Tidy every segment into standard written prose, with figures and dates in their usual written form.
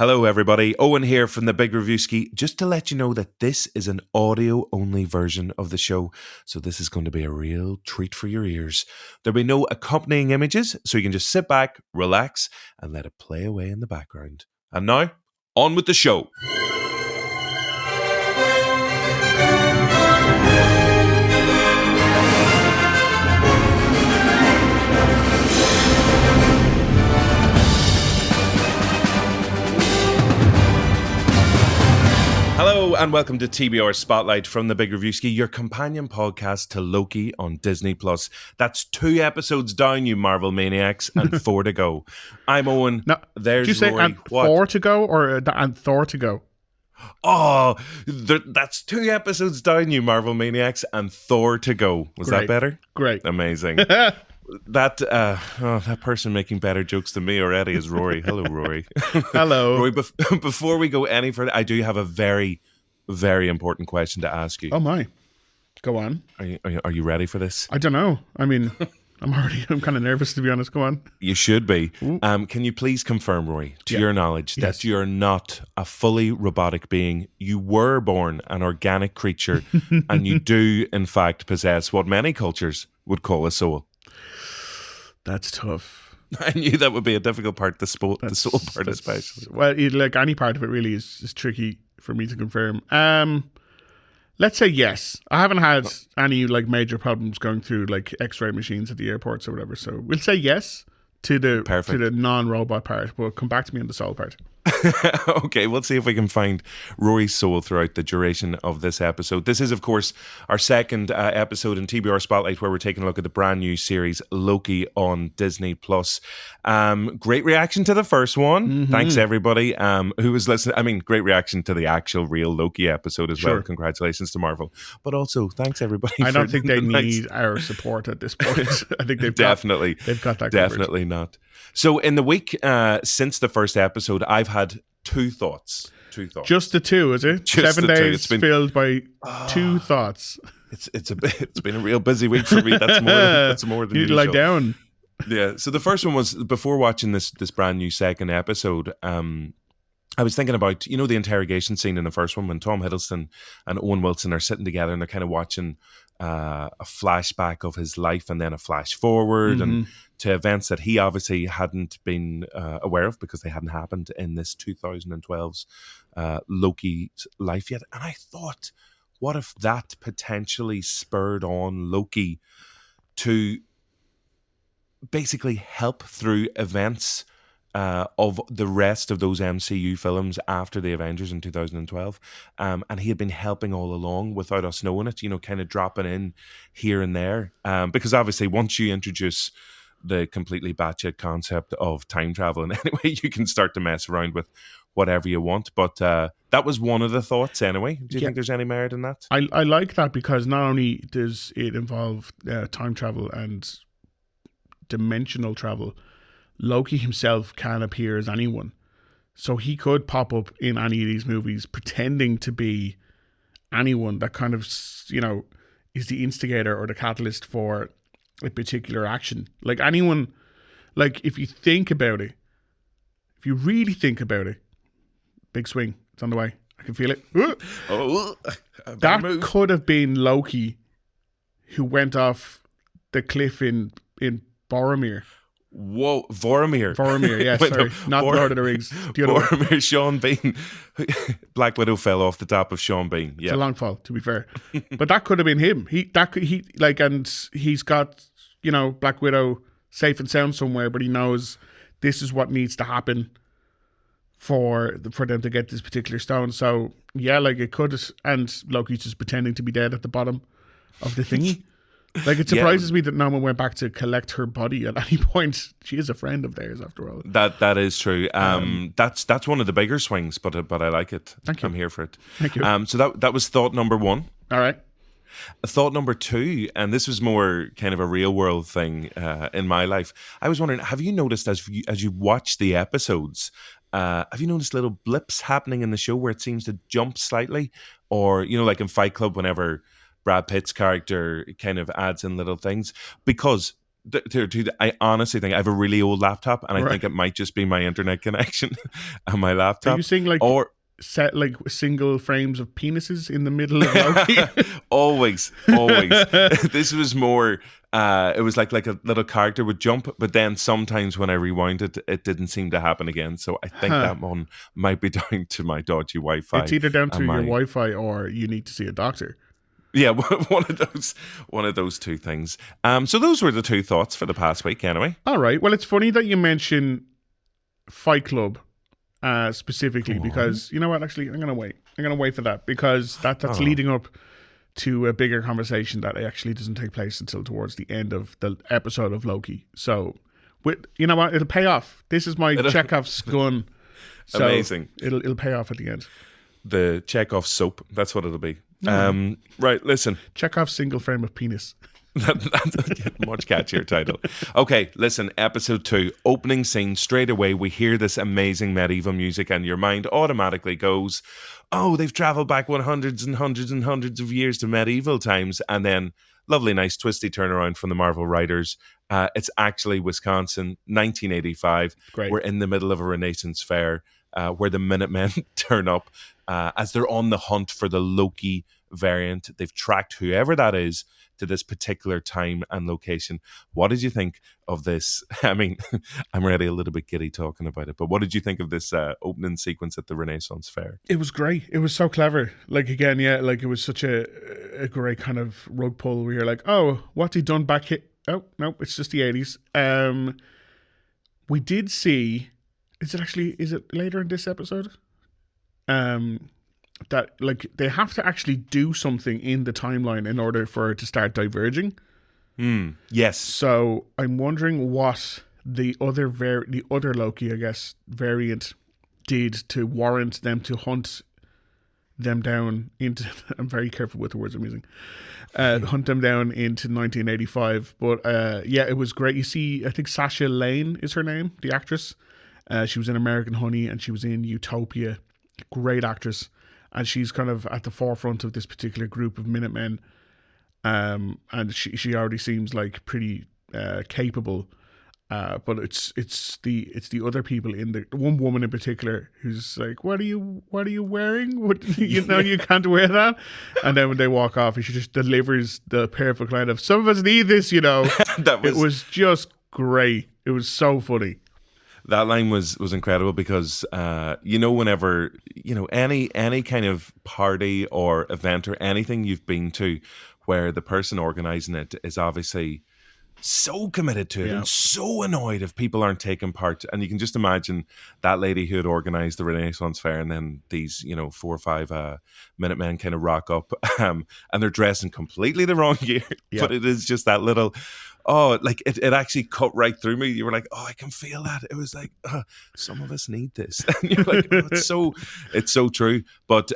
Hello, everybody. Eoghan here from the Big Reviewski. Just to let you know that this is an audio-only version of the show, so this is going to be a real treat for your ears. There'll be no accompanying images, so you can just sit back, relax, and let it play away in the background. And now, on with the show. Hello and welcome to TBR Spotlight from the Big Reviewski, your companion podcast to Loki on Disney+. That's 2 episodes down, you Marvel maniacs, and 4 to go. I'm Eoghan. No, there's did you say Rory. and 4 to go or and Thor to go? Oh, that's 2 episodes down, you Marvel maniacs, and Thor to go. Was Great. that better? Great. Amazing. That person making better jokes than me already is Rory. Hello, Rory. Hello. Rory, before we go any further, I do have a very, very important question to ask you. Oh my. Go on. Are you ready for this? I don't know. I mean, I'm kind of nervous, to be honest. Go on. You should be. Can you please confirm, Rory, to your knowledge, that you're not a fully robotic being? You were born an organic creature and you do, in fact, possess what many cultures would call a soul. That's tough. I knew that would be a difficult part, the soul part especially. Well, like any part of it really is tricky for me to confirm. Let's say yes. I haven't had any like major problems going through like X-ray machines at the airports or whatever. So we'll say yes to the non-robot part. But come back to me on the soul part. Okay, we'll see if we can find Rory's soul throughout the duration of this episode. This is, of course, our second episode in TBR Spotlight, where we're taking a look at the brand new series Loki on Disney+. Great reaction to the first one. Mm-hmm. Thanks, everybody who was listening. I mean, great reaction to the actual real Loki episode as well. Congratulations to Marvel. But also, thanks, everybody. I don't think they need our support at this point. I think they've got that definitely covered. Not. So in the week since the first episode, I've had 2 thoughts. Just the 2, is it? Just 7 days filled by 2 thoughts. It's been a real busy week for me. That's more than you usual. Lie down. Yeah. So the first one was before watching this brand new second episode. I was thinking about, the interrogation scene in the first one when Tom Hiddleston and Owen Wilson are sitting together and they're kind of watching a flashback of his life and then a flash forward and to events that he obviously hadn't been aware of because they hadn't happened in this 2012's Loki's life yet. And I thought, what if that potentially spurred on Loki to basically help through events of the rest of those MCU films after the Avengers in 2012. And he had been helping all along without us knowing it, kind of dropping in here and there. Because obviously once you introduce the completely batshit concept of time travel in any way, you can start to mess around with whatever you want. But that was one of the thoughts anyway. Do you think there's any merit in that? I like that because not only does it involve time travel and dimensional travel, Loki himself can appear as anyone. So he could pop up in any of these movies pretending to be anyone that kind of, is the instigator or the catalyst for a particular action. Like anyone, like if you think about it, if you really think about it, big swing, it's on the way. I can feel it. That could have been Loki who went off the cliff in Boromir. Whoa, Vormir. Yeah, sorry. Not Lord of the Rings. Vormir, Sean Bean. Black Widow fell off the top of Sean Bean. Yeah. It's a long fall, to be fair. But that could have been him. And he's got, Black Widow safe and sound somewhere, but he knows this is what needs to happen for them to get this particular stone. So, yeah, like it could, and Loki's just pretending to be dead at the bottom of the thingy. Like it surprises me that no one went back to collect her body at any point. She is a friend of theirs, after all. That is true. That's one of the bigger swings, but I like it. Thank you. I'm here for it. Thank you. So that was thought number 1. All right. Thought number 2, and this was more kind of a real world thing in my life. I was wondering, have you noticed as you watch the episodes, have you noticed little blips happening in the show where it seems to jump slightly, or like in Fight Club, whenever Brad Pitt's character kind of adds in little things? Because I honestly think I have a really old laptop, and I Right. think it might just be my internet connection on my Are laptop. you seeing like Or set like single frames of penises in the middle of Loki? always. This was more. It was like a little character would jump, but then sometimes when I rewind it, it didn't seem to happen again. So I think that one might be down to my dodgy Wi-Fi. It's either down to and your my- Wi-Fi or you need to see a doctor. Yeah, one of those two things. So those were the two thoughts for the past week, anyway. All right. Well, it's funny that you mention Fight Club specifically because you know what? Actually, I'm gonna wait. I'm gonna wait for that because that's leading up to a bigger conversation that actually doesn't take place until towards the end of the episode of Loki. So, you know what? It'll pay off. This is my Chekhov's gun. So Amazing. It'll pay off at the end. The Chekhov soap. That's what it'll be. Right, listen. Chekhov's single frame of penis. That's a much catchier title. Okay, listen, episode 2, opening scene. Straight away, we hear this amazing medieval music, and your mind automatically goes, oh, they've traveled back hundreds and hundreds and hundreds of years to medieval times. And then, lovely, nice, twisty turnaround from the Marvel writers. It's actually Wisconsin, 1985. Great. We're in the middle of a Renaissance fair where the Minutemen turn up as they're on the hunt for the Loki variant. They've tracked whoever that is to this particular time and location. What did you think of this? I mean, I'm already a little bit giddy talking about it, but what did you think of this opening sequence at the Renaissance Fair? It was great. It was so clever. Like, again, yeah, like it was such a great kind of rug pull where you're like, oh, what's he done back here? Oh, no, it's just the 80s. We did see, is it later in this episode? That like they have to actually do something in the timeline in order for it to start diverging. Yes. So I'm wondering what the other Loki, I guess, variant did to warrant them to hunt them down into. I'm very careful with the words I'm using. Hunt them down into 1985. But yeah, it was great. You see, I think Sasha Lane is her name, the actress. She was in American Honey and she was in Utopia. Great actress. And she's kind of at the forefront of this particular group of Minutemen. And she already seems like pretty capable. But it's the other people in the one woman in particular who's like, what are you wearing? You can't wear that. And then when they walk off, she just delivers the perfect line of, some of us need this, It was just great. It was so funny. That line was incredible because whenever any kind of party or event or anything you've been to where the person organizing it is obviously so committed to it and so annoyed if people aren't taking part, and you can just imagine that lady who had organized the Renaissance Fair, and then these 4 or 5 Minutemen kind of rock up and they're dressed in completely the wrong gear, but it is just that little. Oh, like it actually cut right through me. You were like, oh, I can feel that. It was like, some of us need this. And you're like, oh, it's so true. But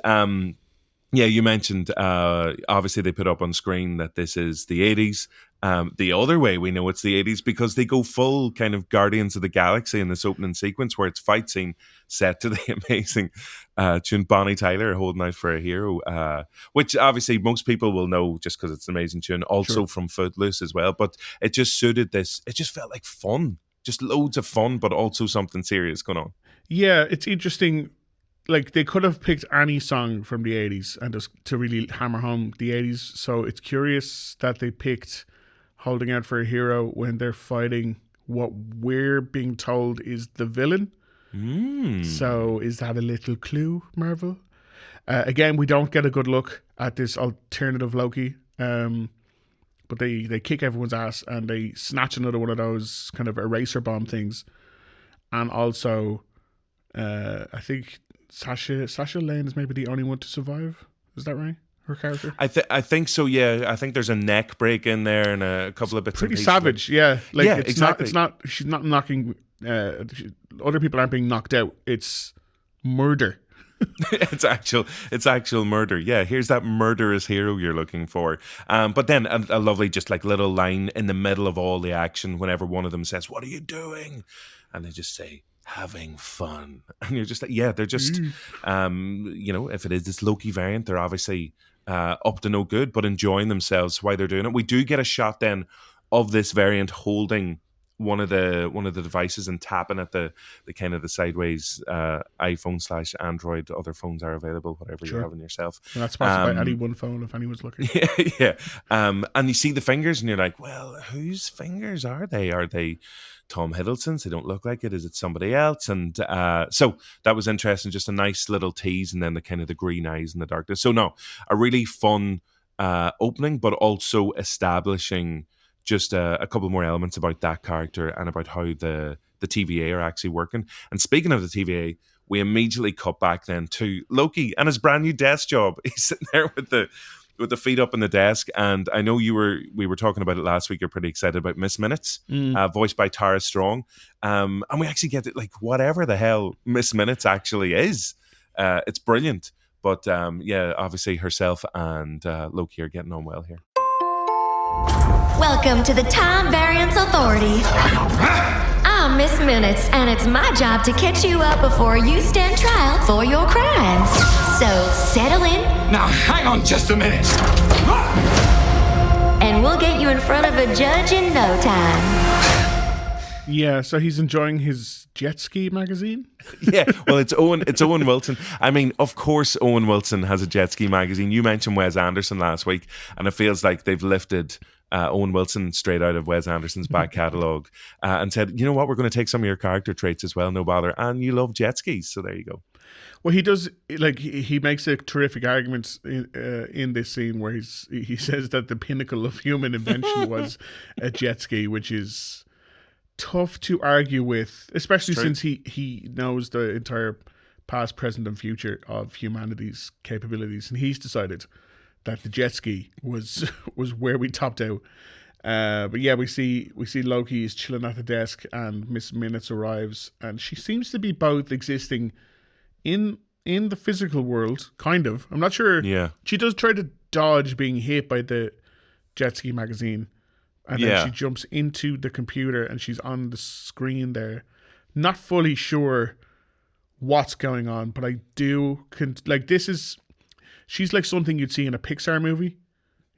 you mentioned, obviously they put up on screen that this is the 80s. The other way we know it's the 80s because they go full kind of Guardians of the Galaxy in this opening sequence where it's fight scene set to the amazing tune Bonnie Tyler, Holding Out for a Hero, which obviously most people will know just because it's an amazing tune, also from Footloose as well. But it just suited this. It just felt like fun, just loads of fun, but also something serious going on. Yeah, it's interesting. Like, they could have picked any song from the 80s and just to really hammer home the 80s. So it's curious that they picked Holding Out for a Hero when they're fighting what we're being told is the villain. So is that a little clue, Marvel? Again, we don't get a good look at this alternative Loki. But they kick everyone's ass and they snatch another one of those kind of eraser bomb things. And also, I think Sasha Lane is maybe the only one to survive. Is that right? Her character? I think so. Yeah, I think there's a neck break in there and a couple of bits. Pretty savage. Yeah, like yeah, it's exactly. It's not. She's not knocking. Other people aren't being knocked out. It's murder. It's actual murder. Yeah, here's that murderous hero you're looking for. But then a lovely just like little line in the middle of all the action whenever one of them says, "What are you doing?" and they just say, "Having fun." And you're just like, yeah, they're just if it is this Loki variant, they're obviously up to no good but enjoying themselves while they're doing it. We do get a shot then of this variant holding one of the devices and tapping at the kind of the sideways iPhone / Android. Other phones are available, whatever you have in yourself. And that's sponsored by any one phone if anyone's looking. Yeah. And you see the fingers and you're like, well, whose fingers are they? Are they Tom Hiddleston's? They don't look like it. Is it somebody else? And so that was interesting. Just a nice little tease, and then the kind of the green eyes in the darkness. So no, a really fun opening, but also establishing just a couple more elements about that character and about how the TVA are actually working. And speaking of the TVA, we immediately cut back then to Loki and his brand new desk job. He's sitting there with the feet up on the desk. And I know we were talking about it last week. You're pretty excited about Miss Minutes, voiced by Tara Strong. And we actually get it, like, whatever the hell Miss Minutes actually is. It's brilliant. But yeah, obviously herself and Loki are getting on well here. Welcome to the Time Variance Authority. I'm Miss Minutes, and it's my job to catch you up before you stand trial for your crimes. So settle in. Now, hang on just a minute. And we'll get you in front of a judge in no time. Yeah, so he's enjoying his jet ski magazine. Yeah, well, it's Owen Wilson. I mean, of course, Owen Wilson has a jet ski magazine. You mentioned Wes Anderson last week, and it feels like they've lifted Owen Wilson straight out of Wes Anderson's back catalogue and said, you know what, we're going to take some of your character traits as well, no bother. And you love jet skis, so there you go. Well, he does, like, he makes a terrific argument in this scene where he says that the pinnacle of human invention was a jet ski, which is tough to argue with, especially since he knows the entire past, present, and future of humanity's capabilities, and he's decided that the jet ski was where we topped out. But yeah, we see Loki is chilling at the desk, and Miss Minutes arrives, and she seems to be both existing in the physical world, kind of. I'm not sure. Yeah, she does try to dodge being hit by the jet ski magazine. And then she jumps into the computer and she's on the screen there. Not fully sure what's going on, but I she's like something you'd see in a Pixar movie.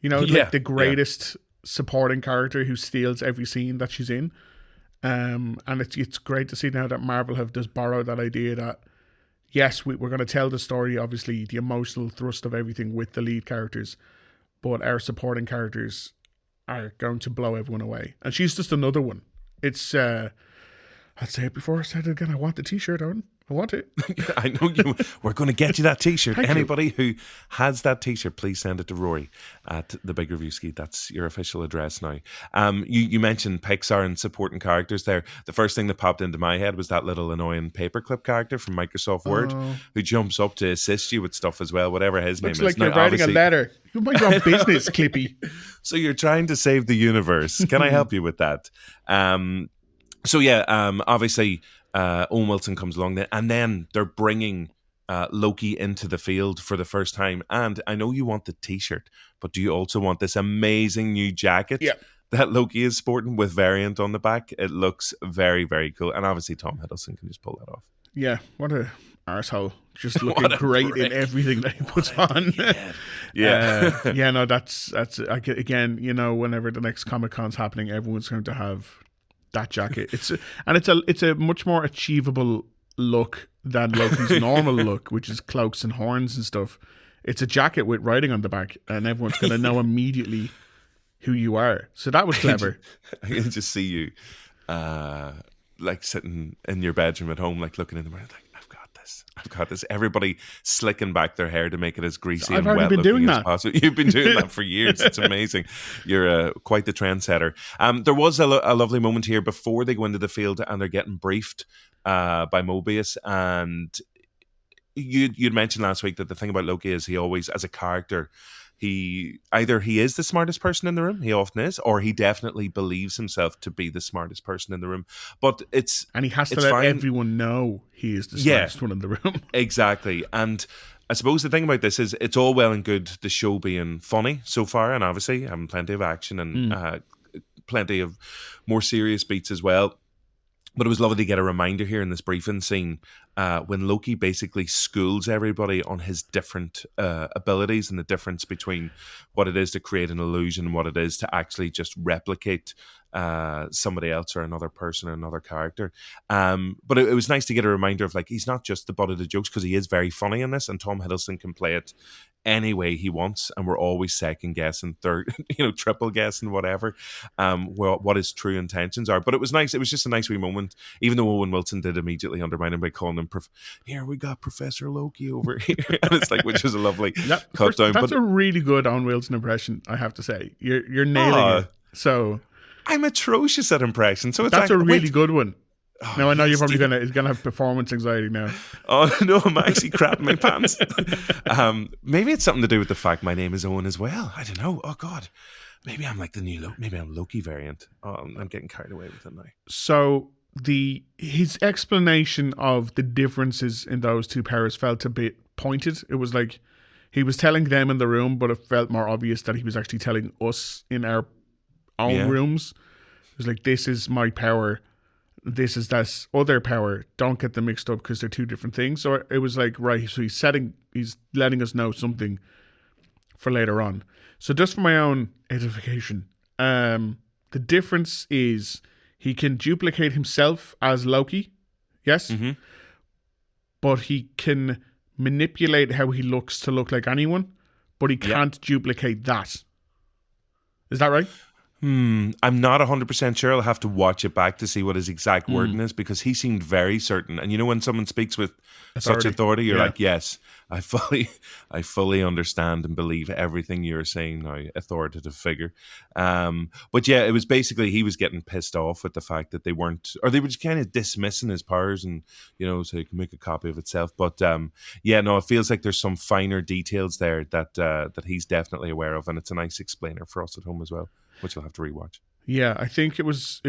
You know, like the greatest supporting character who steals every scene that she's in. And it's great to see now that Marvel have just borrowed that idea that, yes, we're going to tell the story, obviously, the emotional thrust of everything with the lead characters, but our supporting characters are going to blow everyone away. And she's just another one. It's, I'd say it before I said it again, I want the t-shirt on. I want it. I know you. We're going to get you that t-shirt. Anybody who has that t-shirt, please send it to Rory at the Big Reviewski. That's your official address now. You mentioned Pixar and supporting characters there. The first thing that popped into my head was that little annoying paperclip character from Microsoft Word who jumps up to assist you with stuff as well, whatever his name is. Looks like you're writing a letter. You mind your own business, Clippy. So you're trying to save the universe. Can I help you with that? Obviously, Owen Wilson comes along then, and then they're bringing Loki into the field for the first time. And I know you want the t-shirt, but do you also want this amazing new jacket that Loki is sporting with variant on the back? It looks very, very cool. And obviously Tom Hiddleston can just pull that off. Yeah, what a arsehole. Just looking great in everything that he puts on. That's again, you know, whenever the next Comic-Con's happening, everyone's going to have that jacket. It's a much more achievable look than Loki's normal look, which is cloaks and horns and stuff. It's a jacket with writing on the back, and everyone's going to know immediately who you are. So that was clever. I can just see you, like sitting in your bedroom at home, like looking in the mirror, like, I've got this. Everybody slicking back their hair to make it as greasy and wet looking as possible. You've been doing that for years. It's amazing. You're quite the trendsetter. There was a lovely moment here before they go into the field and they're getting briefed by Mobius. And you'd mentioned last week that the thing about Loki is he always, as a character, he is the smartest person in the room. He often is, or he definitely believes himself to be the smartest person in the room. But he has to let everyone know he is the smartest one in the room. Exactly. And I suppose the thing about this is it's all well and good the show being funny so far, and obviously having plenty of action and plenty of more serious beats as well. But it was lovely to get a reminder here in this briefing scene when Loki basically schools everybody on his different abilities and the difference between what it is to create an illusion and what it is to actually just replicate somebody else or another person or another character. But it was nice to get a reminder of, like, he's not just the butt of the jokes, because he is very funny in this, and Tom Hiddleston can play it any way he wants, and we're always second guessing, third, triple guessing, whatever, what his true intentions are. But it was nice. It was just a nice wee moment, even though Owen Wilson did immediately undermine him by calling him, here we got Professor Loki over here. And it's like, which was a lovely cut down. That's a really good Owen Wilson impression, I have to say. You're nailing it. So I'm atrocious at impressions. So that's a really good one. Oh, now I know you're probably gonna have performance anxiety now. Oh no, I'm actually crapping my pants. Maybe it's something to do with the fact my name is Owen as well. I don't know. Oh God, maybe I'm like the new maybe I'm Loki variant. Oh, I'm getting carried away with it now. So his explanation of the differences in those two powers felt a bit pointed. It was like he was telling them in the room, but it felt more obvious that he was actually telling us in our own rooms. It was like, this is my power. This is that other power. Don't get them mixed up because they're two different things. So it was like, right, so he's letting us know something for later on. So just for my own edification, the difference is he can duplicate himself as Loki, yes? Mm-hmm. But he can manipulate how he looks to look like anyone, but he can't duplicate that. Is that right? I'm not 100% sure. I'll have to watch it back to see what his exact wording is, because he seemed very certain. And when someone speaks with such authority, you're like, yes, I fully understand and believe everything you're saying now, authoritative figure. But yeah, it was basically he was getting pissed off with the fact that they were just kind of dismissing his powers and, so he can make a copy of itself. But it feels like there's some finer details there that he's definitely aware of. And it's a nice explainer for us at home as well, which I'll have to rewatch. Yeah, I think it was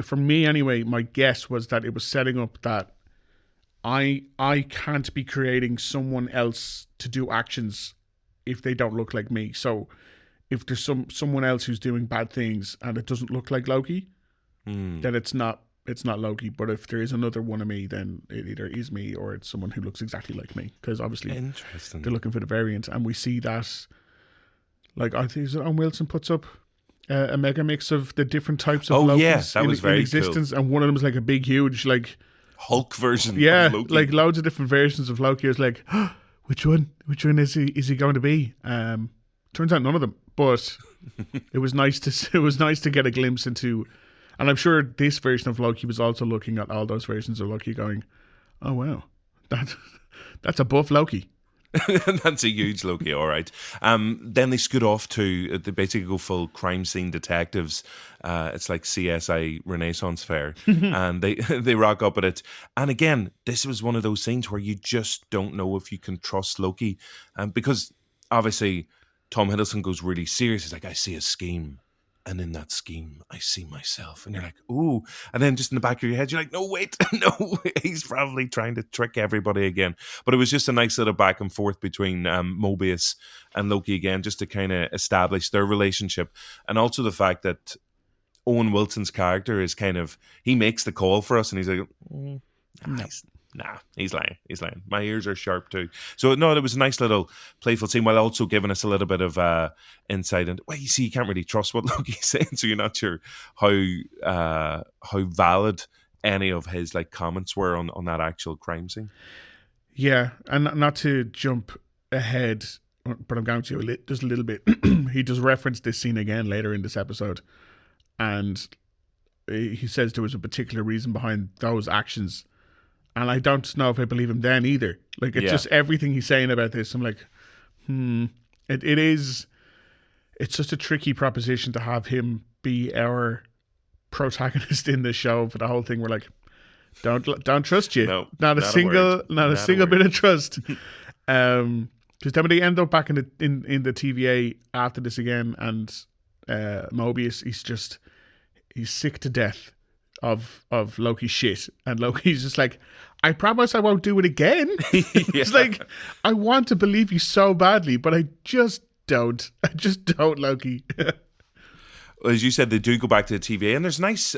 for me anyway, my guess was that it was setting up that I can't be creating someone else to do actions if they don't look like me. So if there's someone else who's doing bad things and it doesn't look like Loki, then it's not Loki. But if there is another one of me, then it either is me or it's someone who looks exactly like me. Because obviously they're looking for the variant, and we see that. Like, I think Owen Wilson puts up a mega mix of the different types of Lokis in existence, cool. And one of them is like a big, huge, like Hulk version. Yeah, of Loki. Like loads of different versions of Loki. I was like, which one is he going to be? Turns out none of them. But it was nice to get a glimpse into, and I'm sure this version of Loki was also looking at all those versions of Loki, going, oh wow, that's a buff Loki. That's a huge Loki, all right. Then they scoot off to, they basically go full crime scene detectives. It's like CSI Renaissance Fair. And they rock up at it. And again, this was one of those scenes where you just don't know if you can trust Loki. Because obviously Tom Hiddleston goes really serious. He's like, I see a scheme. And in that scheme, I see myself. And you're like, ooh. And then just in the back of your head, you're like, no, wait. No, he's probably trying to trick everybody again. But it was just a nice little back and forth between Mobius and Loki again, just to kind of establish their relationship. And also the fact that Owen Wilson's character is he makes the call for us. And he's like, he's lying. My ears are sharp too. So no, it was a nice little playful scene, while also giving us a little bit of insight. And well, you see, you can't really trust what Loki's saying, so you're not sure how valid any of his like comments were on that actual crime scene. Yeah, and not to jump ahead, but I'm going to just a little bit. He does reference this scene again later in this episode, and he says there was a particular reason behind those actions. And I don't know if I believe him then either. Like, it's just everything he's saying about this. I'm like, it's just a tricky proposition to have him be our protagonist in the show for the whole thing. We're like, don't trust you. No, not a single bit of trust. Because then when they end up back in the TVA after this again, and Mobius, he's sick to death of Loki's shit, and Loki's just like, I promise I won't do it again. It's like, I want to believe you so badly, but I just don't, Loki. Well, as you said, they do go back to the TVA, and there's nice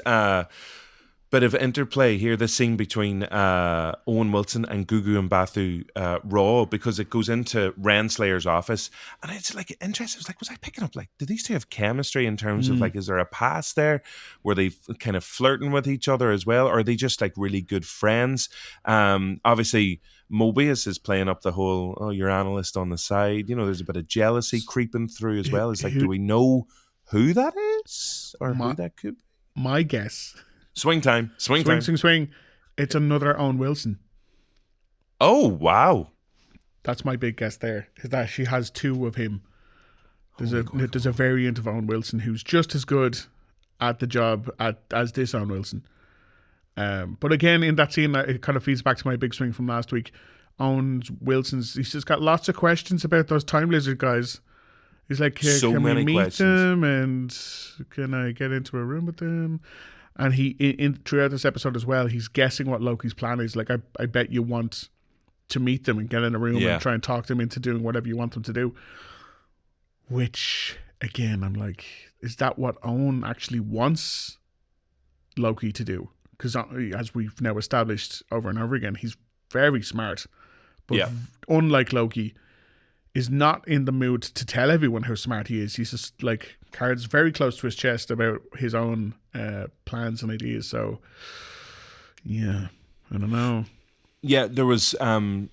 bit of interplay here, the scene between Owen Wilson and Gugu and Bathu Raw, because it goes into Renslayer's office, and it's like interesting. It was I picking up, like, do these two have chemistry in terms of, like, is there a past there? Were they kind of flirting with each other as well, or are they just like really good friends? Obviously Mobius is playing up the whole, oh, your analyst on the side, there's a bit of jealousy creeping through as well. It's like, do we know who that is, or who that could be? My guess. Swing time. Swing. It's another Owen Wilson. Oh, wow. That's my big guess there, is that she has two of him. There's a variant of Owen Wilson who's just as good at the job as this Owen Wilson. But again, in that scene, it kind of feeds back to my big swing from last week. Owen Wilson's, he's just got lots of questions about those Time Lizard guys. He's like, can we meet them? And can I get into a room with them? And he, throughout this episode as well, he's guessing what Loki's plan is. Like, I bet you want to meet them and get in a room and try and talk them into doing whatever you want them to do. Which, again, I'm like, is that what Owen actually wants Loki to do? Because as we've now established over and over again, he's very smart. But unlike Loki, is not in the mood to tell everyone how smart he is. He's just like cards very close to his chest about his own plans and ideas. So, yeah, I don't know. Yeah, there was a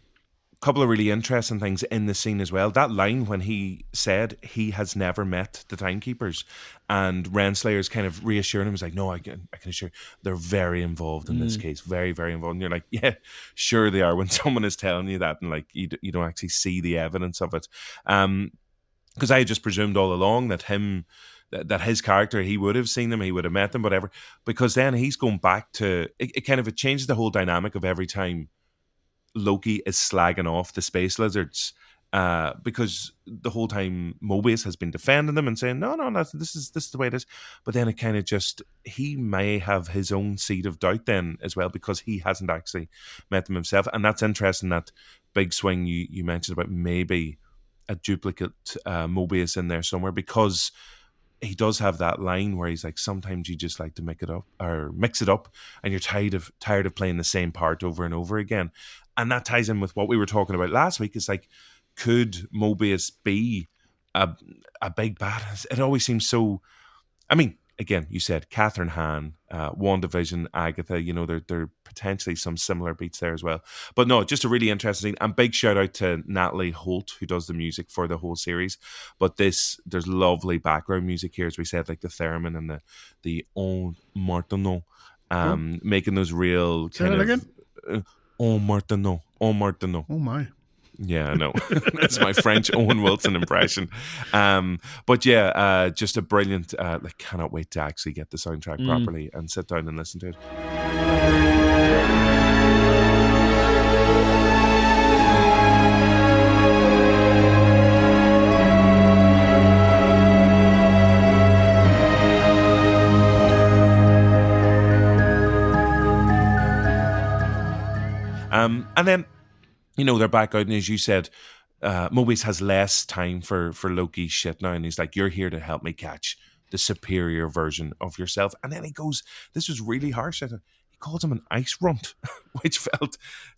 couple of really interesting things in the scene as well. That line when he said he has never met the Timekeepers, and Renslayer's kind of reassuring him, is like, no, I can assure you, they're very involved in this case, very, very involved. And you're like, yeah, sure they are, when someone is telling you that and like you don't actually see the evidence of it. Because I had just presumed all along that his character, he would have seen them, he would have met them, whatever. Because then he's going back to it changes the whole dynamic of every time Loki is slagging off the space lizards, because the whole time Mobius has been defending them and saying, no, this is the way it is. But then it kind of just, he may have his own seed of doubt then as well, because he hasn't actually met them himself. And that's interesting, that big swing you mentioned about maybe a duplicate Mobius in there somewhere, because he does have that line where he's like, sometimes you just like to mix it up and you're tired of playing the same part over and over again. And that ties in with what we were talking about last week. It's like, could Mobius be a big bad? It always seems so, I mean, again, you said Catherine Hahn, WandaVision, Agatha, there are potentially some similar beats there as well. But no, just a really interesting, and big shout out to Natalie Holt, who does the music for the whole series. But there's lovely background music here, as we said, like the theremin and the On Martineau, making those real kind of... again? On Martineau. Oh my. Yeah, I know. That's my French Owen Wilson impression. But yeah, just a brilliant, cannot wait to actually get the soundtrack properly and sit down and listen to it. And then, they're back out, and as you said, Mobius has less time for Loki's shit now, and he's like, you're here to help me catch the superior version of yourself. And then he goes, this was really harsh, he calls him an ice runt, which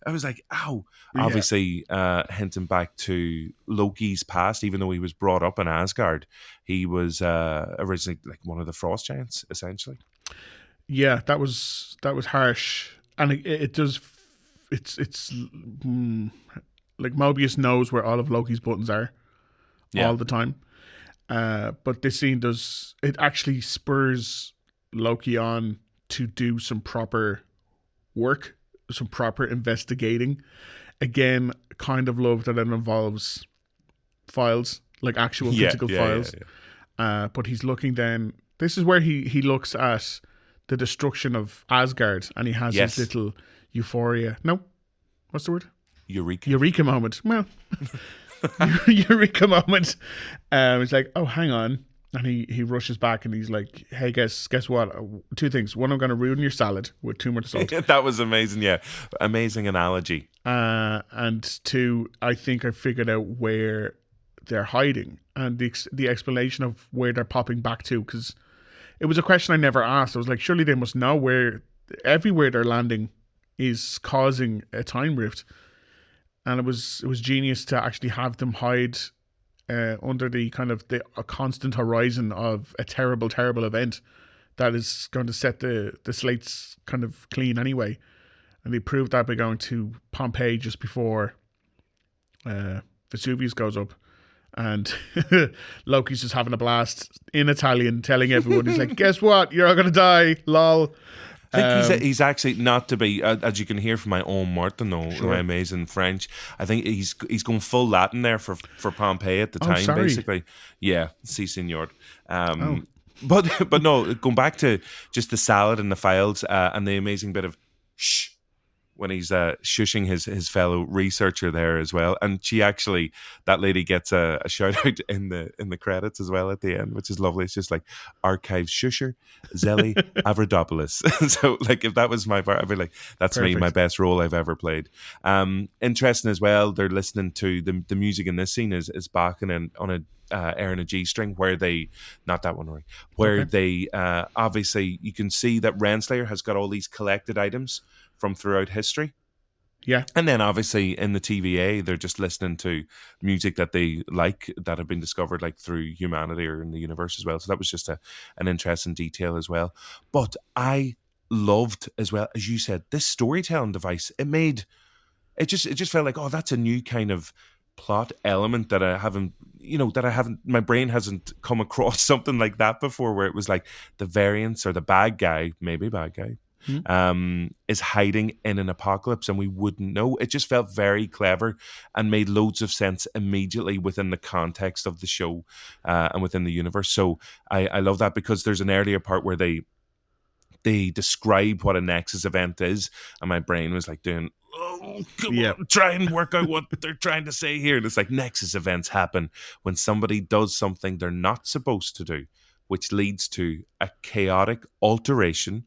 I was like, ow. Yeah. Obviously, hinting back to Loki's past, even though he was brought up in Asgard, he was originally like one of the frost giants, essentially. Yeah, that was harsh, and it does. It's like Mobius knows where all of Loki's buttons are all the time. But this scene it actually spurs Loki on to do some proper work, some proper investigating. Again, kind of love that it involves files, like actual physical files. Yeah. But he's looking then, this is where he looks at the destruction of Asgard, and he has his little euphoria. No, what's the word? Eureka moment. Well, eureka moment. It's like, oh, hang on, and he rushes back and he's like, hey, guess what? Two things. One, I'm going to ruin your salad with too much salt. That was amazing. Yeah, amazing analogy. And two, I think I figured out where they're hiding, and the explanation of where they're popping back to, because it was a question I never asked. I was like, surely they must know where everywhere they're landing is causing a time rift, and it was genius to actually have them hide under the kind of a constant horizon of a terrible event that is going to set the slates kind of clean anyway. And they proved that by going to Pompeii just before Vesuvius goes up. And Loki's just having a blast in Italian, telling everyone, he's like, guess what? You're all going to die, lol. I think he's actually, not to be, as you can hear from my own Martin, though, my amazing French, I think he's going full Latin there for Pompeii at the time, basically. Yeah, si, senor. But no, going back to just the salad and the files and the amazing bit of shh when he's shushing his fellow researcher there as well, and she actually, that lady gets a shout out in the credits as well at the end, which is lovely. It's just like archives shusher Zelly Avradopoulos. So like if that was my part, I'd be like, that's Perfect. Me, my best role I've ever played. Interesting as well. They're listening to the music in this scene is Bach on a air and a G string, where they, not that one, Rory, where they obviously you can see that Renslayer has got all these collected items from throughout history. Yeah. And then obviously in the TVA, they're just listening to music that they like, that have been discovered like through humanity or in the universe as well. So that was just an interesting detail as well. But I loved as well, as you said, this storytelling device. It just felt like, oh, that's a new kind of plot element that I haven't, my brain hasn't come across something like that before, where it was like the variants or the bad guy is hiding in an apocalypse and we wouldn't know. It just felt very clever and made loads of sense immediately within the context of the show and within the universe. So I love that, because there's an earlier part where they describe what a Nexus event is, and my brain was like doing, oh, come on, try and work out what they're trying to say here. And it's like, Nexus events happen when somebody does something they're not supposed to do, which leads to a chaotic alteration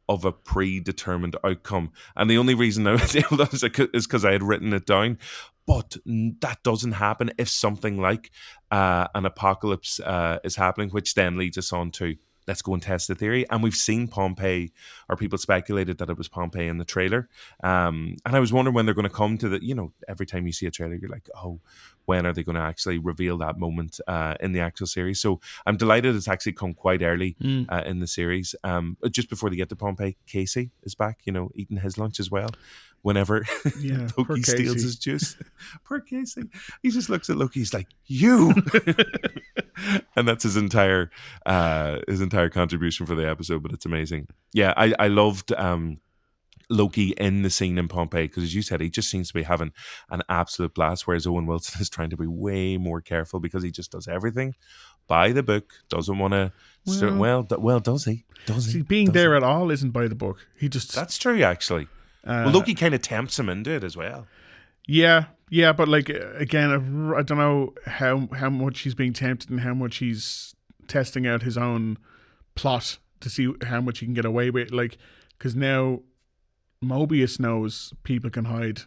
of a predetermined outcome. And the only reason I was able to is because I had written it down. But that doesn't happen if something like an apocalypse is happening, which then leads us on to, let's go and test the theory. And we've seen Pompeii, or people speculated that it was Pompeii in the trailer. And I was wondering when they're going to come to the, every time you see a trailer, you're like, oh, when are they going to actually reveal that moment in the actual series? So I'm delighted it's actually come quite early in the series. Just before they get to Pompeii, Casey is back, eating his lunch as well. Whenever Loki steals his juice. Poor Casey. He just looks at Loki, he's like, you! And that's his entire contribution for the episode, but it's amazing. Yeah, I loved Loki in the scene in Pompeii, because as you said, he just seems to be having an absolute blast, whereas Owen Wilson is trying to be way more careful, because he just does everything by the book, doesn't want to... does he? See, being there at all isn't by the book. He just... That's true, actually. Loki kind of tempts him into it as well. Yeah, but like, again, I don't know how much he's being tempted and how much he's testing out his own plot to see how much he can get away with. Like, because now Mobius knows people can hide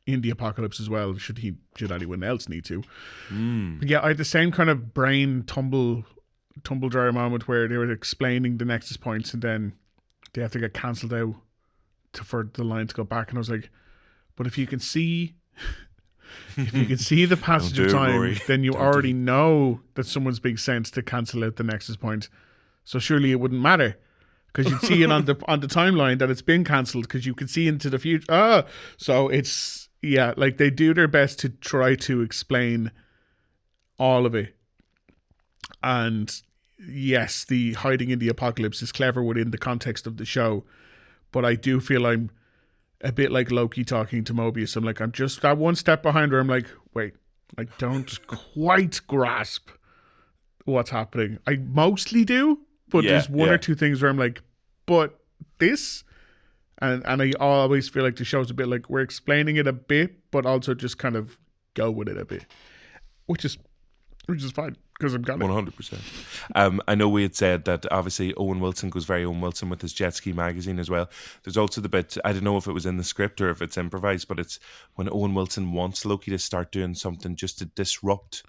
in the apocalypse as well. Should anyone else need to? But yeah, I had the same kind of brain tumble dryer moment where they were explaining the Nexus points and then they have to get cancelled out for the line to go back, and I was like, but if you can see the passage of time, then you already know that someone's being sent to cancel out the Nexus point. So surely it wouldn't matter, because you'd see it on the timeline that it's been cancelled, because you can see into the future. So it's like they do their best to try to explain all of it. And yes, the hiding in the apocalypse is clever within the context of the show. But I do feel I'm a bit like Loki talking to Mobius. I'm like, I'm just that one step behind where I'm like, wait, I don't quite grasp what's happening. I mostly do, but there's one or two things where I'm like, but this? And I always feel like the show's a bit like, we're explaining it a bit, but also just kind of go with it a bit. Which is fine, because I'm got it. 100%. I know we had said that obviously Owen Wilson goes very Owen Wilson with his Jet Ski magazine as well. There's also the bit, I don't know if it was in the script or if it's improvised, but it's when Owen Wilson wants Loki to start doing something just to disrupt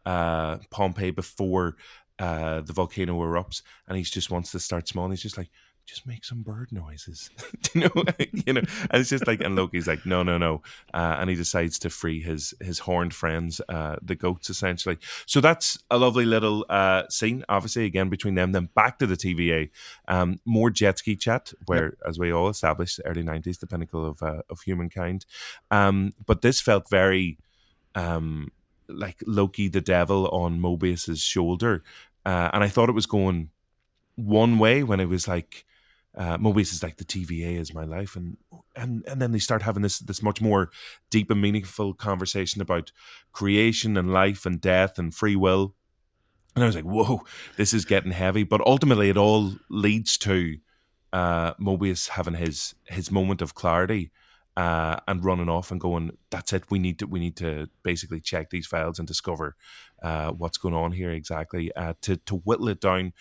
Pompeii before the volcano erupts, and he just wants to start small, and he's just like, just make some bird noises? you know, and it's just like, and Loki's like, no, and he decides to free his horned friends, the goats, essentially. So that's a lovely little scene, obviously, again between them. Then back to the TVA, more jet ski chat, where, as we all established, the early 90s, the pinnacle of humankind. But this felt very like Loki the devil on Mobius's shoulder, and I thought it was going one way when it was like, Mobius is like, the TVA is my life, and then they start having this much more deep and meaningful conversation about creation and life and death and free will, and I was like, whoa, this is getting heavy. But ultimately it all leads to Mobius having his moment of clarity, and running off and going, that's it, we need to basically check these files and discover what's going on here exactly, to whittle it down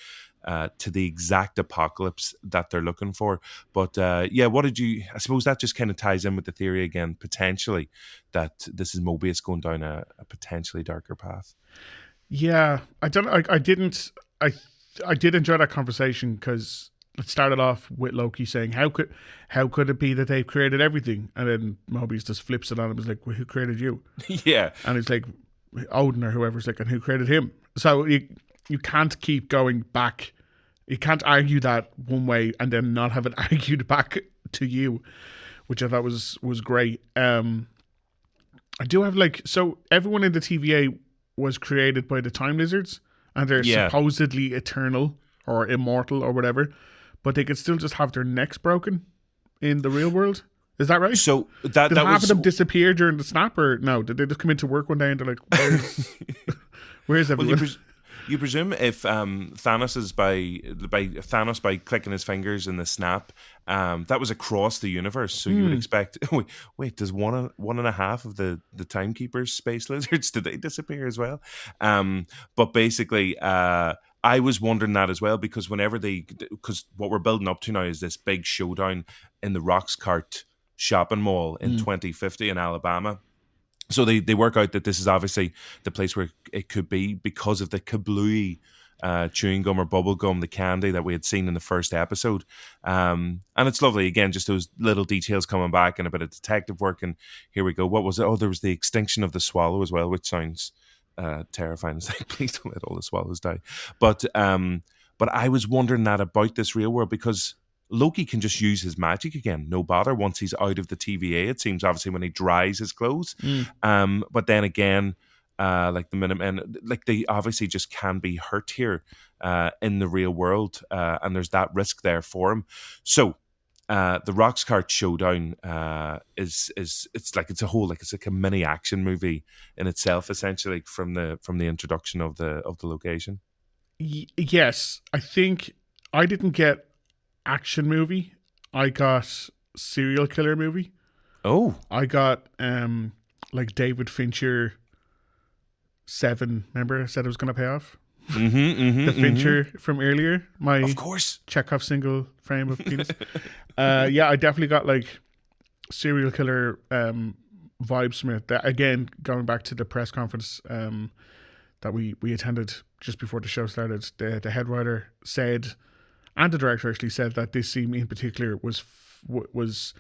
to the exact apocalypse that they're looking for. But what did you, I suppose that just kind of ties in with the theory again, potentially, that this is Mobius going down a potentially darker path. Yeah, I did enjoy that conversation, because it started off with Loki saying, how could it be that they've created everything? And then Mobius just flips it on him. He's like, well, who created you? Yeah. And it's like, Odin or whoever's like, and who created him? So you can't keep going back. You can't argue that one way and then not have it argued back to you, which I thought was great. I do have so everyone in the TVA was created by the Time Lizards, and they're supposedly eternal or immortal or whatever, but they could still just have their necks broken in the real world. Is that right? So did half of them disappear during the snap, or no? Did they just come into work one day and they're like, where's everyone? Well, you presume if Thanos is by clicking his fingers in the snap, that was across the universe. So you would expect. Wait, does one and a half of the Timekeepers space lizards, did they disappear as well? But basically, I was wondering that as well, because because what we're building up to now is this big showdown in the Roxxcart shopping mall in 2050 in Alabama. So they work out that this is obviously the place where it could be, because of the kablooey chewing gum or bubble gum, the candy that we had seen in the first episode. And it's lovely, again, just those little details coming back and a bit of detective work. And here we go. What was it? Oh, there was the extinction of the swallow as well, which sounds terrifying. It's like, please don't let all the swallows die. But I was wondering that about this real world, because Loki can just use his magic again, no bother, once he's out of the TVA, it seems, obviously, when he dries his clothes. But then again, like the Minutemen, like they obviously just can be hurt here in the real world, and there's that risk there for him. So the Roxxcart showdown is like a mini action movie in itself, essentially, from the introduction of the location. Yes, I think I didn't get action movie. I got serial killer movie. Oh, I got like David Fincher 7. Remember I said it was going to pay off? The Fincher from earlier. Of course. Chekhov single frame of penis. Yeah, I definitely got like serial killer vibes from it. That, again, going back to the press conference that we attended just before the show started, the head writer said, and the director actually said, that this scene in particular was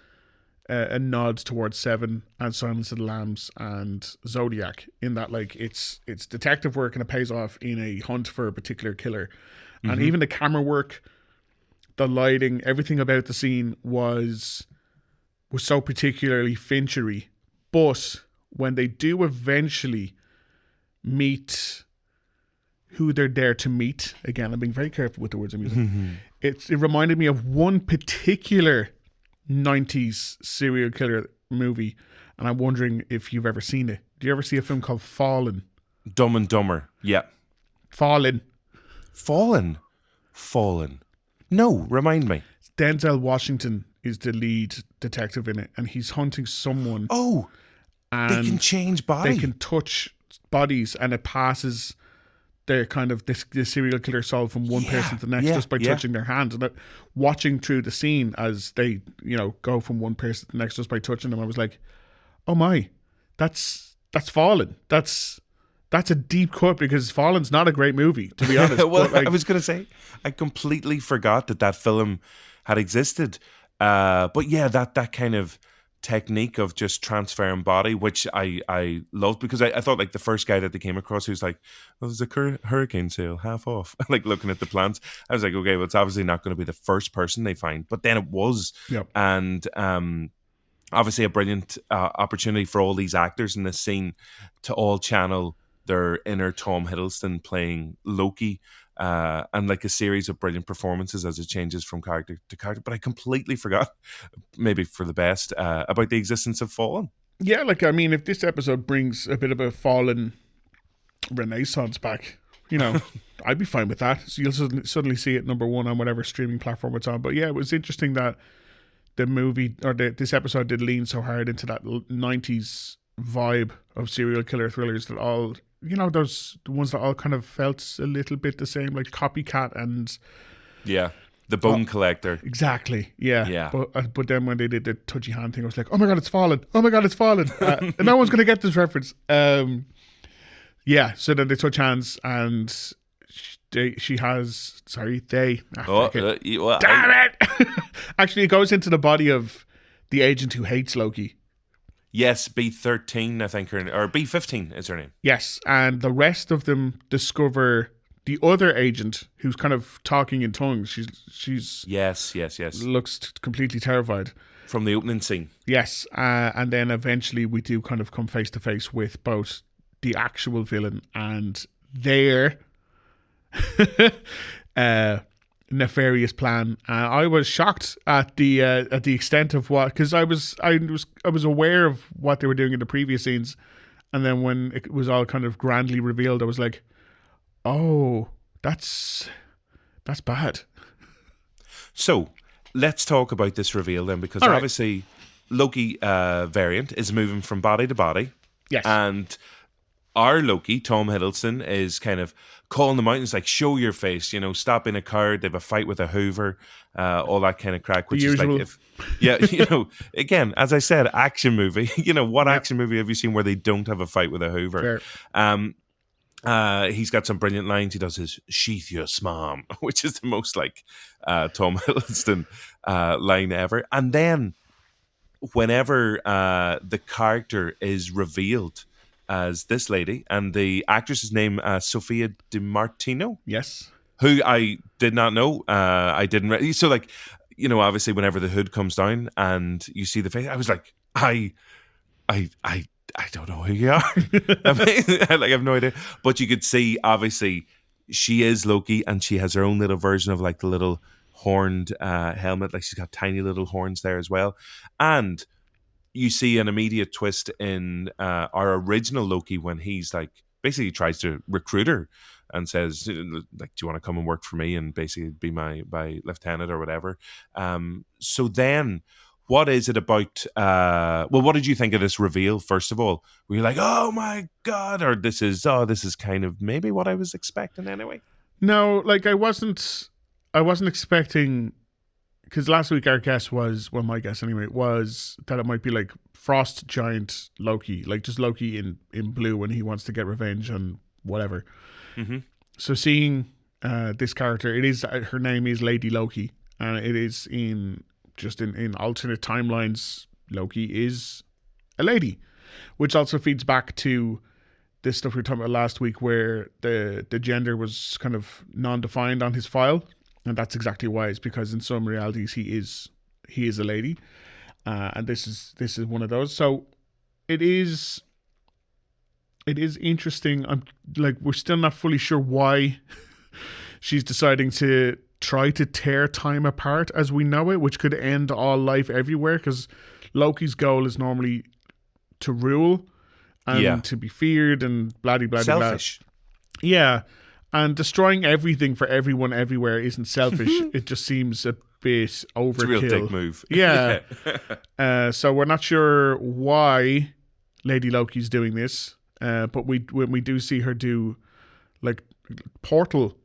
a nod towards Seven and Silence of the Lambs and Zodiac, in that like it's detective work and it pays off in a hunt for a particular killer. And even the camera work, the lighting, everything about the scene was so particularly Finchery. But when they do eventually meet who they're there to meet, again, I'm being very careful with the words I'm using. It reminded me of one particular 90s serial killer movie, and I'm wondering if you've ever seen it. Do you ever see a film called Fallen? Dumb and Dumber. Yeah. Fallen. No, remind me. Denzel Washington is the lead detective in it, and he's hunting someone. Oh, and they can change body. They can touch bodies, and it passes their kind of this serial killer solve from one person to the next just by touching their hands. And watching through the scene as they, go from one person to the next just by touching them, I was like, oh my, that's Fallen. That's a deep cut, because Fallen's not a great movie, to be honest. Well, but, like, I was going to say, I completely forgot that film had existed. But yeah, that kind of technique of just transferring body, which I loved, because I thought like the first guy that they came across who's like, oh, there's a hurricane sale half off, like looking at the plants. I was like, okay, well, it's obviously not going to be the first person they find, but then it was. Yep. And obviously a brilliant opportunity for all these actors in this scene to all channel their inner Tom Hiddleston playing Loki, and like a series of brilliant performances as it changes from character to character. But I completely forgot, maybe for the best, about the existence of Fallen. Yeah, like, I mean, if this episode brings a bit of a Fallen renaissance back, you know, I'd be fine with that. So you'll suddenly see it number one on whatever streaming platform it's on. But yeah, it was interesting that the movie, or this episode, did lean so hard into that 90s vibe of serial killer thrillers that all, you know, those the ones that all kind of felt a little bit the same, like Copycat and The Bone Collector. Exactly. Yeah. Yeah. But then when they did the touchy hand thing, I was like, oh my god, it's Fallen. Oh my god, it's Fallen. And no one's gonna get this reference. Yeah. So then they touch hands, and they. Damn it! Actually, it goes into the body of the agent who hates Loki. Yes, B13, I think, or B15 is her name. Yes, and the rest of them discover the other agent who's kind of talking in tongues. She's yes. looks completely terrified From the opening scene. Yes, and then eventually we do kind of come face to face with both the actual villain and their nefarious plan. I was shocked at the extent of what, because I was aware of what they were doing in the previous scenes, and then when it was all kind of grandly revealed, I was like, oh, that's bad. So let's talk about this reveal then, because obviously Loki variant is moving from body to body. Yes. And our Loki, Tom Hiddleston, is kind of calling them out. He's like, show your face, you know, stop being a coward. They have a fight with a Hoover, all that kind of crack, which is like, you know, again, as I said, action movie. You know, what action movie have you seen where they don't have a fight with a Hoover? He's got some brilliant lines. He does his "sheath your smom," which is the most like Tom Hiddleston line ever. And then whenever the character is revealed as this lady, and the actress's name Sophia DiMartino, yes, who I did not know. I didn't. So like, you know, obviously whenever the hood comes down and you see the face, I was like, I don't know who you are. I mean, like, I have no idea. But you could see, obviously, she is Loki, and she has her own little version of like the little horned helmet. Like, she's got tiny little horns there as well. And you see an immediate twist in our original Loki when he's like, basically tries to recruit her and says, like, do you want to come and work for me and basically be my lieutenant or whatever? So then, what is it about? What did you think of this reveal? First of all, were you like, "Oh my god," or this is kind of maybe what I was expecting anyway? No, like I wasn't expecting, because last week our guess was, well, my guess anyway, was that it might be like Frost Giant Loki, like just Loki in blue when he wants to get revenge on whatever. Mm-hmm. So seeing this character, her name is Lady Loki, and it is in alternate timelines, Loki is a lady, which also feeds back to this stuff we were talking about last week, where the gender was kind of non-defined on his file, and that's exactly why. It's because in some realities he is a lady, and this is one of those. So it is interesting. I'm like, we're still not fully sure why she's deciding to try to tear time apart as we know it, which could end all life everywhere, because Loki's goal is normally to rule and to be feared and blah-de-blah-de-blah. Selfish. Yeah, and destroying everything for everyone everywhere isn't selfish. It just seems a bit overkill. It's a real dick move. Yeah. So we're not sure why Lady Loki's doing this, but when we do see her do like portal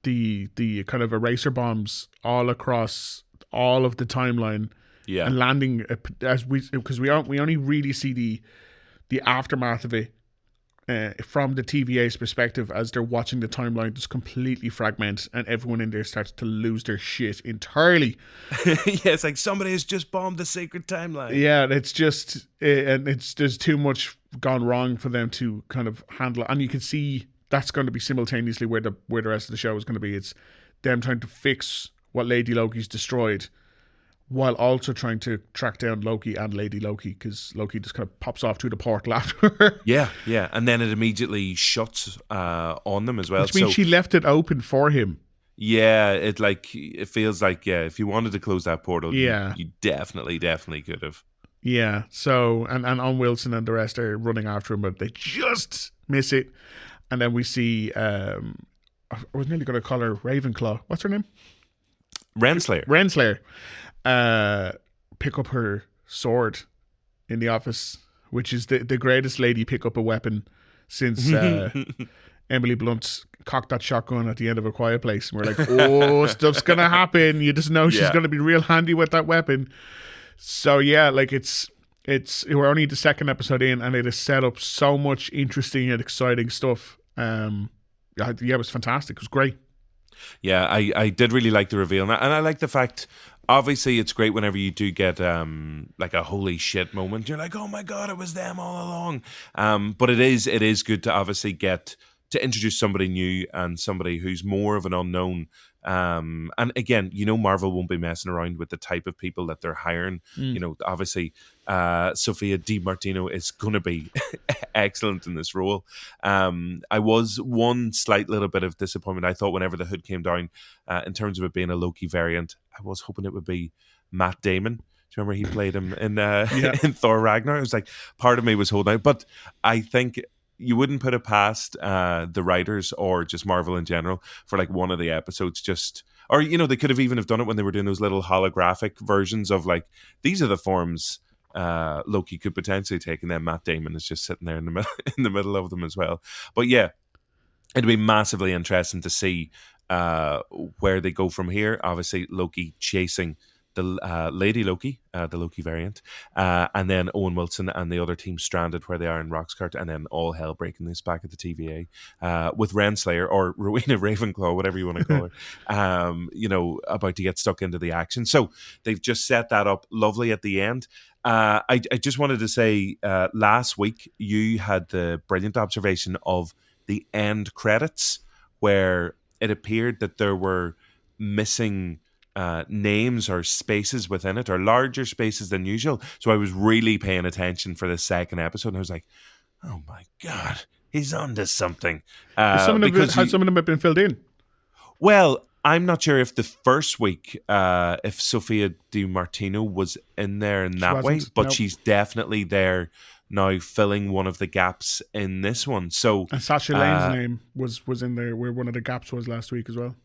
the kind of eraser bombs all across all of the timeline, and landing because we only really see the aftermath of it from the TVA's perspective, as they're watching the timeline just completely fragment, and everyone in there starts to lose their shit entirely. Yeah, it's like somebody has just bombed the sacred timeline. Yeah, it's just, and there's too much gone wrong for them to kind of handle it. And you can see that's going to be simultaneously where the rest of the show is going to be. It's them trying to fix what Lady Loki's destroyed, while also trying to track down Loki and Lady Loki, because Loki just kind of pops off through the portal after. Yeah, and then it immediately shuts on them as well. Which means she left it open for him. Yeah, it feels like, if you wanted to close that portal, yeah, you definitely could have. Yeah, so and Owen Wilson and the rest are running after him, but they just miss it. And then we see, I was nearly going to call her Ravenclaw. What's her name? Renslayer. Pick up her sword in the office, which is the greatest lady pick up a weapon since Emily Blunt cocked that shotgun at the end of A Quiet Place. And we're like, oh, stuff's gonna happen. You just know she's gonna be real handy with that weapon. So yeah, like it's we're only the second episode in, and it has set up so much interesting and exciting stuff. It was fantastic. It was great. Yeah, I did really like the reveal, and I like the fact. Obviously, it's great whenever you do get like a holy shit moment. You're like, oh my god, it was them all along. But it is good to obviously get to introduce somebody new and somebody who's more of an unknown. And again, Marvel won't be messing around with the type of people that they're hiring. Obviously, Sophia Di Martino is going to be excellent in this role. I was one slight little bit of disappointment. I thought whenever the hood came down, in terms of it being a Loki variant, I was hoping it would be Matt Damon. Do you remember he played him in in Thor Ragnarok? It was like part of me was holding out, but I think you wouldn't put it past the writers or just Marvel in general for like one of the episodes or they could have even have done it when they were doing those little holographic versions of like, these are the forms Loki could potentially take, and then Matt Damon is just sitting there in the middle of them as well. But yeah, it'd be massively interesting to see where they go from here. Obviously, Loki chasing the Lady Loki, the Loki variant, and then Owen Wilson and the other team stranded where they are in Roxxcart, and then all hell breaking loose back at the TVA with Renslayer or Rowena Ravenclaw, whatever you want to call her, about to get stuck into the action. So they've just set that up lovely at the end. I just wanted to say, last week you had the brilliant observation of the end credits where it appeared that there were missing names or spaces within it, or larger spaces than usual. So I was really paying attention for the second episode, and I was like, oh my god, he's onto something. Some of them have been filled in. Well, I'm not sure if the first week if Sophia Di Martino was in there in that way, but she's definitely there now filling one of the gaps in this one. So and Sasha Lane's name was in there where one of the gaps was last week as well.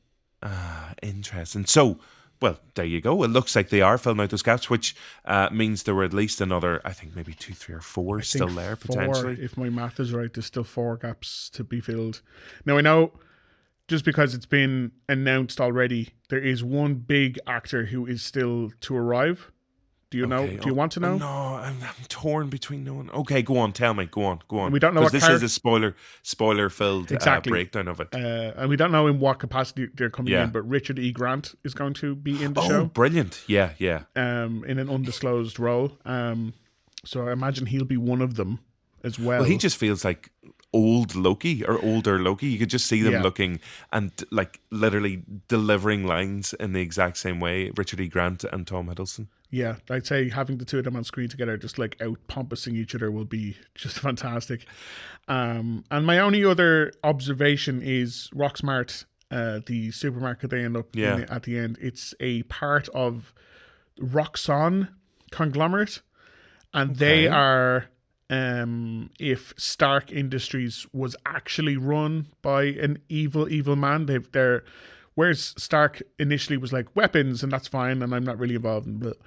Interesting. So, well, there you go. It looks like they are filling out those gaps, which means there were at least another, I think maybe 2, 3 or 4 still there potentially. If my math is right, there's still 4 gaps to be filled. Now I know, just because it's been announced already, there is one big actor who is still to arrive. Do you know? Do you want to know? No, I'm torn between knowing. Okay, go on. Tell me. Go on. And we don't know what this is a spoiler-filled breakdown of it. And we don't know in what capacity they're coming in, but Richard E. Grant is going to be in the show. Oh, brilliant. Yeah. In an undisclosed role. So I imagine he'll be one of them as well. Well, he just feels like old Loki or older Loki. You could just see them looking and like literally delivering lines in the exact same way, Richard E. Grant and Tom Hiddleston. Yeah, I'd say having the two of them on screen together, just like out pompous each other, will be just fantastic. And my only other observation is Roxxcart, the supermarket they end up in at the end. It's a part of Roxxon conglomerate, and they are. If Stark Industries was actually run by an evil man, they're. Whereas Stark initially was like weapons and that's fine and I'm not really involved in it.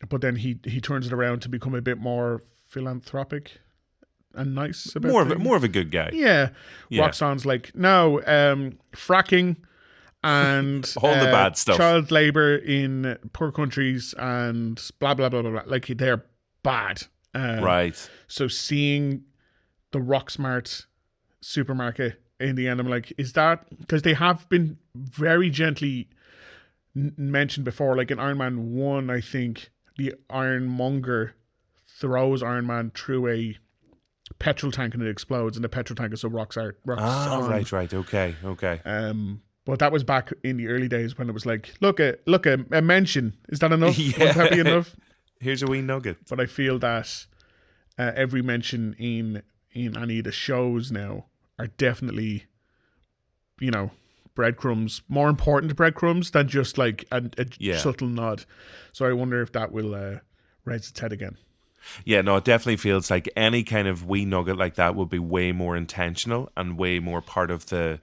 But then he turns it around to become a bit more philanthropic and nice about more of a good guy. Yeah. Roxxon's like, no, fracking and all the bad stuff. Child labour in poor countries and blah blah blah blah blah. Like they're bad. Right. So seeing the Roxxcart supermarket in the end. I'm like, is that because they have been very gently mentioned before, like in Iron Man 1, I think the Ironmonger throws Iron Man through a petrol tank and it explodes, and the petrol tank is a Roxxcart. Right. Okay. But that was back in the early days when it was like, look, a mention. Is that enough? Yeah. Would that be enough? Here's a wee nugget. But I feel that every mention in any of the shows now are definitely, breadcrumbs, more important breadcrumbs than just like a subtle nod. So I wonder if that will raise its head again. Yeah, no, it definitely feels like any kind of wee nugget like that would be way more intentional and way more part of the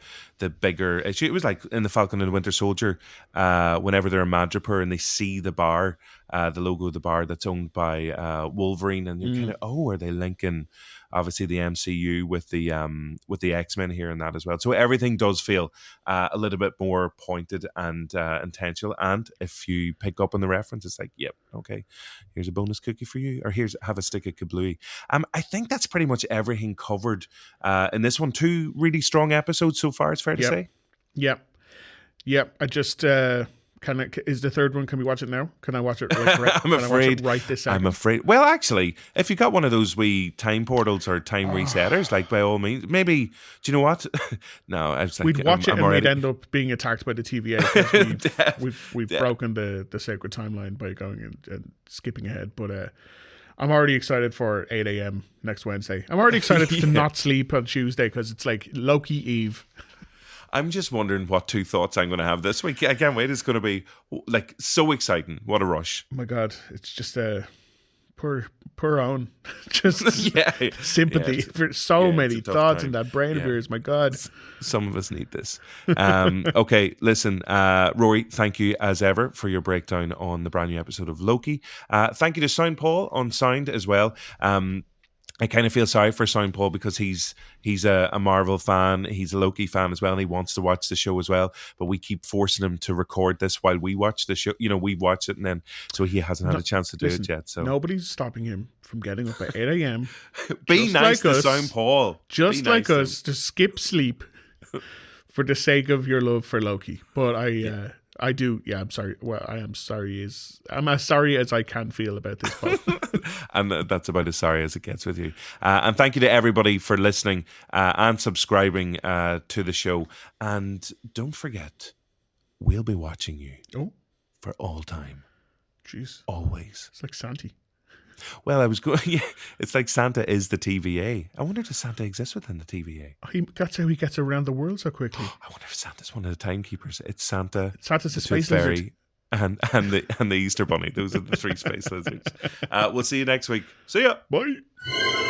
bigger issue. It was like in the Falcon and the Winter Soldier, whenever they're in Madripoor and they see the bar, the logo of the bar that's owned by Wolverine, and you're kind of, are they linking obviously the MCU with the X-Men here and that as well? So everything does feel a little bit more pointed and intentional. And if you pick up on the reference, it's like, yep, okay, here's a bonus cookie for you, or have a stick of Kablooey. I think that's pretty much everything covered in this one. 2 really strong episodes so far, it's fair to say. Yep. I just is the third one? Can we watch it now? Can I watch it? I'm afraid. Right this second? I'm afraid. Well, actually, if you got one of those wee time portals or time resetters, like by all means, maybe. Do you know what? No, I was like, we'd watch it and we'd end up being attacked by the TVA because we've broken the sacred timeline by going and skipping ahead. But I'm already excited for 8 a.m. next Wednesday. I'm already excited to not sleep on Tuesday because it's like Loki Eve. I'm just wondering what 2 thoughts I'm going to have this week. I can't wait. It's going to be like so exciting. What a rush. Oh my God. It's just poor own. Just sympathy for so many thoughts in that brain of yours. My God. Some of us need this. Okay, listen, Rory, thank you as ever for your breakdown on the brand new episode of Loki. Thank you to Sound Paul on Sound as well. I kind of feel sorry for Sound Paul because he's a Marvel fan, he's a Loki fan as well, and he wants to watch the show as well. But we keep forcing him to record this while we watch the show. We watch it, and then so he hasn't had a chance to do it yet. So nobody's stopping him from getting up at 8 a.m. Be nice to Sound Paul. Just like us, to skip sleep for the sake of your love for Loki. But I do. Yeah, I'm sorry. Well, I'm as sorry as I can feel about this pod. And that's about as sorry as it gets with you. And thank you to everybody for listening and subscribing to the show. And don't forget, we'll be watching you for all time. Jeez. Always. It's like Santa. Well, I was going. Yeah, it's like Santa is the TVA. I wonder does Santa exist within the TVA? That's how he gets around the world so quickly. I wonder if Santa's one of the timekeepers. It's Santa. Santa's a space lizard. And the Easter Bunny. Those are the 3 space lizards. We'll see you next week. See ya. Bye.